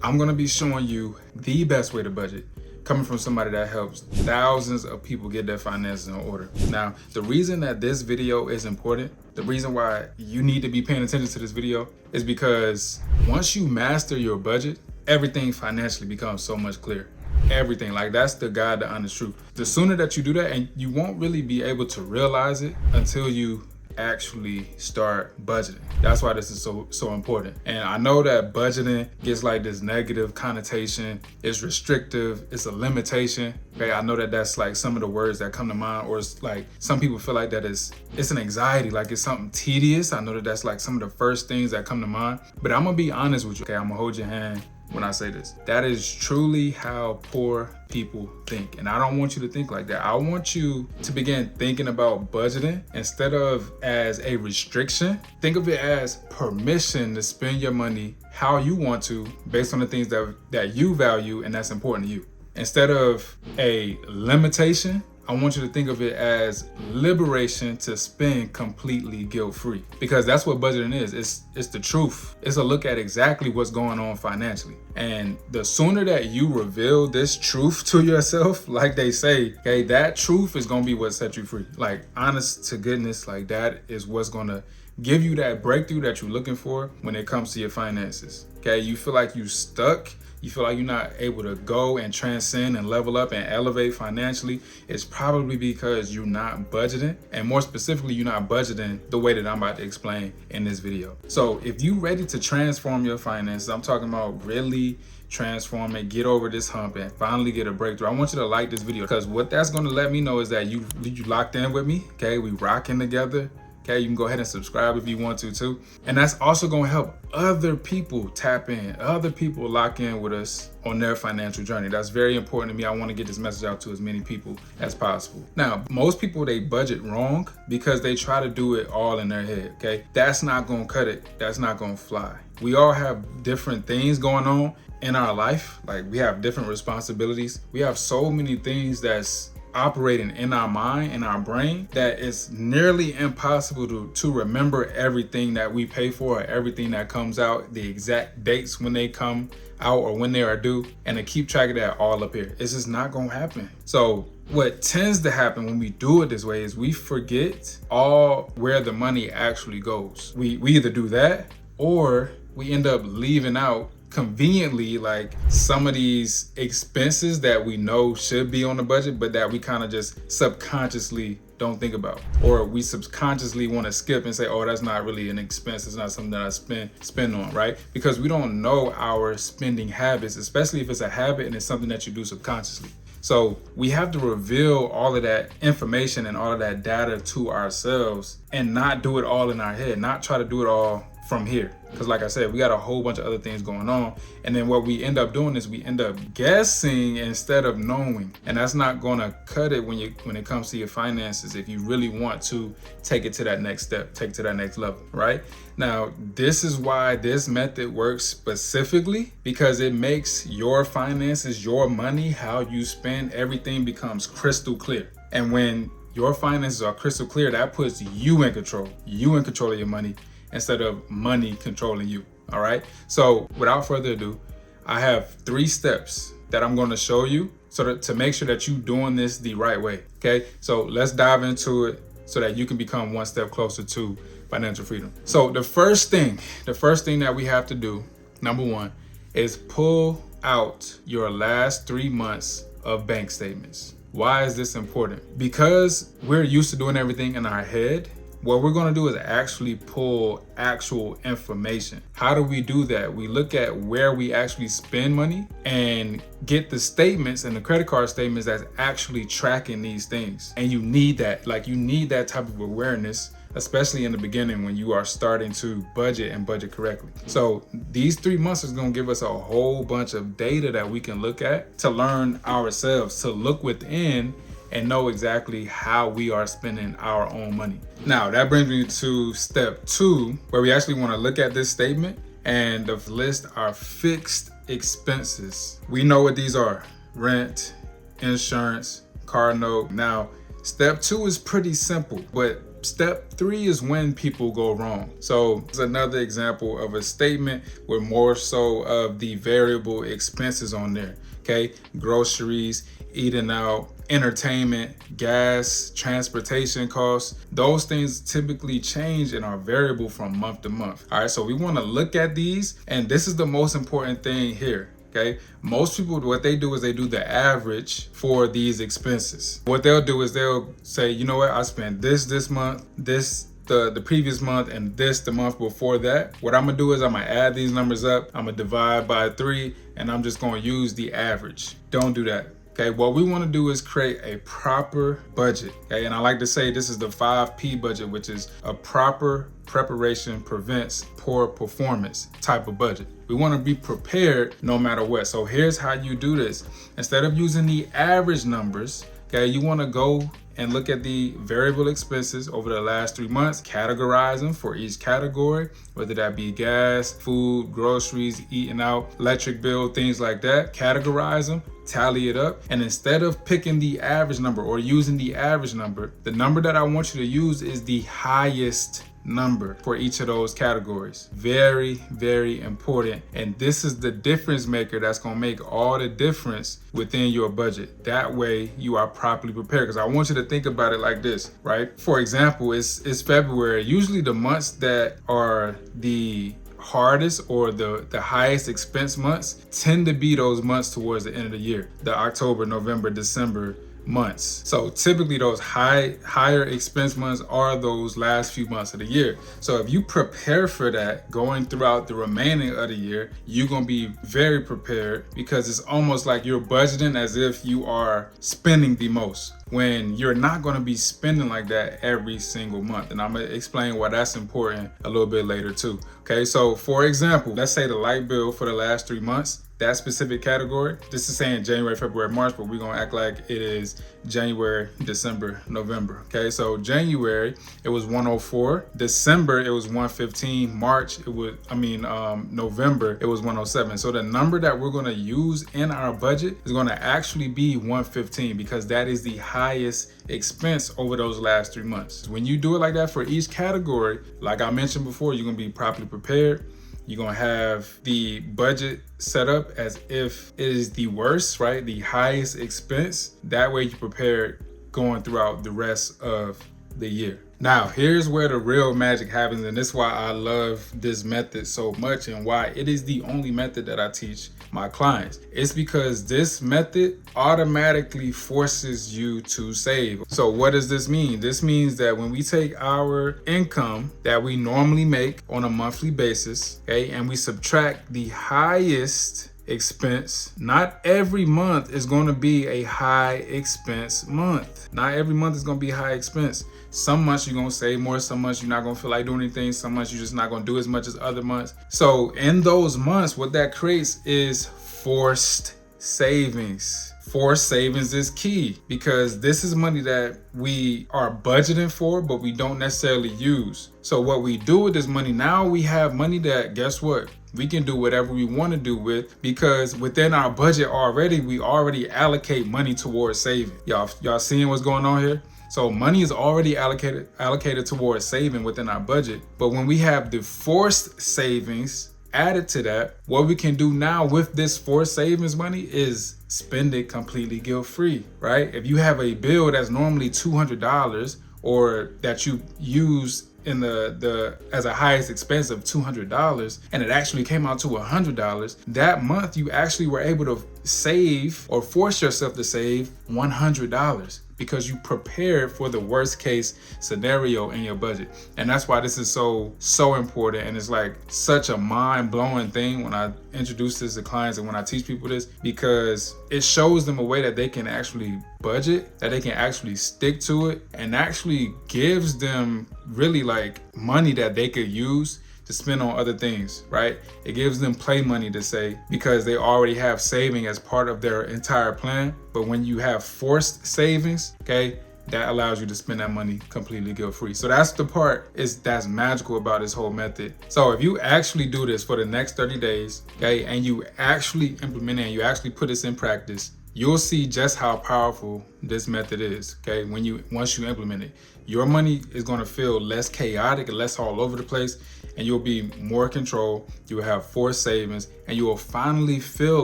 I'm gonna be showing you the best way to budget, coming from somebody that helps thousands of people get their finances in order. Now, the reason that this video is important, the reason why you need to be paying attention to this video is because once you master your budget, everything financially becomes so much clearer. Everything, like that's the God, the honest truth. The sooner that you do that, and you won't really be able to realize it until you actually start budgeting. That's why this is so important. And I know that budgeting gets like this negative connotation. It's restrictive, it's a limitation. Okay, I know that that's like some of the words that come to mind, or it's like some people feel like that it's an anxiety, like it's something tedious. I know that that's like some of the first things that come to mind, but I'm gonna be honest with you. Okay, I'm gonna hold your hand when I say this. That is truly how poor people think. And I don't want you to think like that. I want you to begin thinking about budgeting instead of as a restriction. Think of it as permission to spend your money how you want to, based on the things that you value and that's important to you. Instead of a limitation, I want you to think of it as liberation to spend completely guilt-free, because that's what budgeting is. It's the truth. It's a look at exactly what's going on financially. And the sooner that you reveal this truth to yourself, like they say, okay, that truth is gonna be what sets you free. Like, honest to goodness, like that is what's gonna give you that breakthrough that you're looking for when it comes to your finances. Okay, you feel like you stuck. You feel like you're not able to go and transcend and level up and elevate financially. It's probably because you're not budgeting, and more specifically, you're not budgeting the way that I'm about to explain in this video. So if you're ready to transform your finances, I'm talking about really transform it, get over this hump and finally get a breakthrough, I want you to like this video, because what that's going to let me know is that you locked in with me. Okay, we rocking together. Okay, you can go ahead and subscribe if you want to too. And that's also going to help other people tap in, other people lock in with us on their financial journey. That's very important to me. I want to get this message out to as many people as possible. Now, most people, they budget wrong because they try to do it all in their head. Okay, that's not going to cut it. That's not going to fly. We all have different things going on in our life. Like, we have different responsibilities. We have so many things that's operating in our mind, in our brain, that it's nearly impossible to remember everything that we pay for, or everything that comes out, the exact dates when they come out or when they are due, and to keep track of that all up here. It's just not gonna happen. So what tends to happen when we do it this way is we forget all where the money actually goes. We either do that, or we end up leaving out conveniently like some of these expenses that we know should be on the budget, but that we kind of just subconsciously don't think about, or we subconsciously want to skip and say, oh, that's not really an expense, it's not something that I spend on, right? Because we don't know our spending habits, especially if it's a habit and it's something that you do subconsciously. So we have to reveal all of that information and all of that data to ourselves and not do it all in our head, not try to do it all from here. Because like I said, we got a whole bunch of other things going on. And then what we end up doing is we end up guessing instead of knowing. And that's not gonna cut it when it comes to your finances, if you really want to take it to that next step, take it to that next level, right? Now, this is why this method works specifically, because it makes your finances, your money, how you spend everything becomes crystal clear. And when your finances are crystal clear, that puts you in control. You in control of your money, instead of money controlling you. All right. So without further ado, I have 3 steps that I'm going to show you to make sure that you're doing this the right way. Okay. So let's dive into it so that you can become one step closer to financial freedom. So the first thing that we have to do, number 1, is pull out your last 3 months of bank statements. Why is this important? Because we're used to doing everything in our head. What we're going to do is actually pull actual information. How do we do that? We look at where we actually spend money and get the statements and the credit card statements that's actually tracking these things. And you need that, like you need that type of awareness, especially in the beginning when you are starting to budget and budget correctly. So these 3 months is going to give us a whole bunch of data that we can look at to learn ourselves, to look within and know exactly how we are spending our own money. Now, that brings me to step 2, where we actually want to look at this statement and list our fixed expenses. We know what these are: rent, insurance, car note. Now, step 2 is pretty simple, but Step 3 is when people go wrong. So it's another example of a statement with more so of the variable expenses on there. Okay, groceries, eating out, entertainment, gas, transportation costs. Those things typically change and are variable from month to month. All right, so we want to look at these, and this is the most important thing here. Okay, most people, what they do is they do the average for these expenses. What they'll do is they'll say, you know what, I spent this month, this the previous month, and this the month before that. What I'm gonna do is I'm gonna add these numbers up, I'm gonna divide by 3, and I'm just gonna use the average. Don't do that. Okay, what we want to do is create a proper budget. Okay, and I like to say this is the 5P budget, which is a proper preparation prevents poor performance type of budget. We want to be prepared no matter what. So here's how you do this. Instead of using the average numbers, okay, you want to go and look at the variable expenses over the last 3 months, categorize them for each category, whether that be gas, food, groceries, eating out, electric bill, things like that. Categorize them, tally it up, and instead of picking the average number or using the average number, the number that I want you to use is the highest number for each of those categories. Very, very important. And this is the difference maker that's going to make all the difference within your budget. That way you are properly prepared. Because I want you to think about it like this, right? For example, it's February. Usually the months that are the hardest or the highest expense months tend to be those months towards the end of the year, the October, November, December months. So typically those higher expense months are those last few months of the year. So if you prepare for that going throughout the remaining of the year, you're going to be very prepared, because it's almost like you're budgeting as if you are spending the most, when you're not going to be spending like that every single month. And I'm going to explain why that's important a little bit later too. Okay, so for example, let's say the light bill for the last 3 months, that specific category, this is saying January, February, March, but we're gonna act like it is January, December, November. Okay, so January, it was 104. December, it was 115. March, November, it was 107. So the number that we're gonna use in our budget is gonna actually be 115, because that is the highest expense over those last 3 months. When you do it like that for each category, like I mentioned before, you're gonna be properly prepared. You're gonna have the budget set up as if it is the worst, right? The highest expense. That way you're prepared going throughout the rest of the year. Now, here's where the real magic happens, and this is why I love this method so much and why it is the only method that I teach my clients. It's because this method automatically forces you to save. So what does this mean? This means that when we take our income that we normally make on a monthly basis, okay, and we subtract the highest expense, not every month is going to be a high expense month. Not every month is going to be high expense. Some months you're going to save more, some months you're not going to feel like doing anything, some months you're just not going to do as much as other months. So in those months, what that creates is forced savings. Forced savings is key, because this is money that we are budgeting for, but we don't necessarily use. So what we do with this money, now we have money that, guess what? We can do whatever we want to do with, because within our budget already, we already allocate money towards saving. Y'all seeing what's going on here? So money is already allocated towards saving within our budget. But when we have the forced savings added to that, what we can do now with this forced savings money is spend it completely guilt-free, right? If you have a bill that's normally $200, or that you use in the as a highest expense of $200, and it actually came out to $100, that month you actually were able to save, or force yourself to save, $100, because you prepared for the worst case scenario in your budget. And that's why this is so important, and it's like such a mind-blowing thing when I introduce this to clients and when I teach people this, because it shows them a way that they can actually budget, that they can actually stick to it, and actually gives them really like money that they could use to spend on other things, right? It gives them play money to say, because they already have saving as part of their entire plan. But when you have forced savings, okay, that allows you to spend that money completely guilt-free. So that's the part that's magical about this whole method. So if you actually do this for the next 30 days, okay, and you actually implement it and you actually put this in practice, you'll see just how powerful this method is. Okay, once you implement it, your money is going to feel less chaotic, less all over the place, and you'll be more in control. You'll have forced savings, and you will finally feel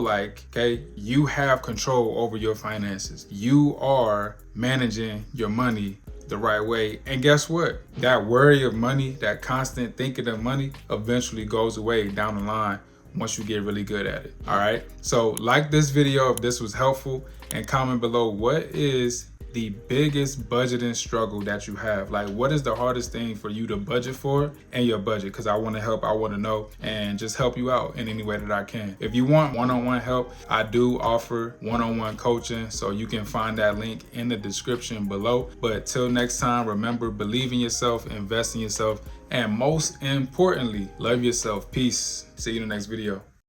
like, okay, you have control over your finances. You are managing your money the right way. And guess what? That worry of money, that constant thinking of money eventually goes away down the line once you get really good at it. All right. So like this video if this was helpful, and comment below what is the biggest budgeting struggle that you have. Like, what is the hardest thing for you to budget for in your budget? Because I want to help, I want to know, and just help you out in any way that I can. If you want one-on-one help, I do offer one-on-one coaching, so you can find that link in the description below. But till next time, remember, believe in yourself, invest in yourself, and most importantly, love yourself. Peace. See you in the next video.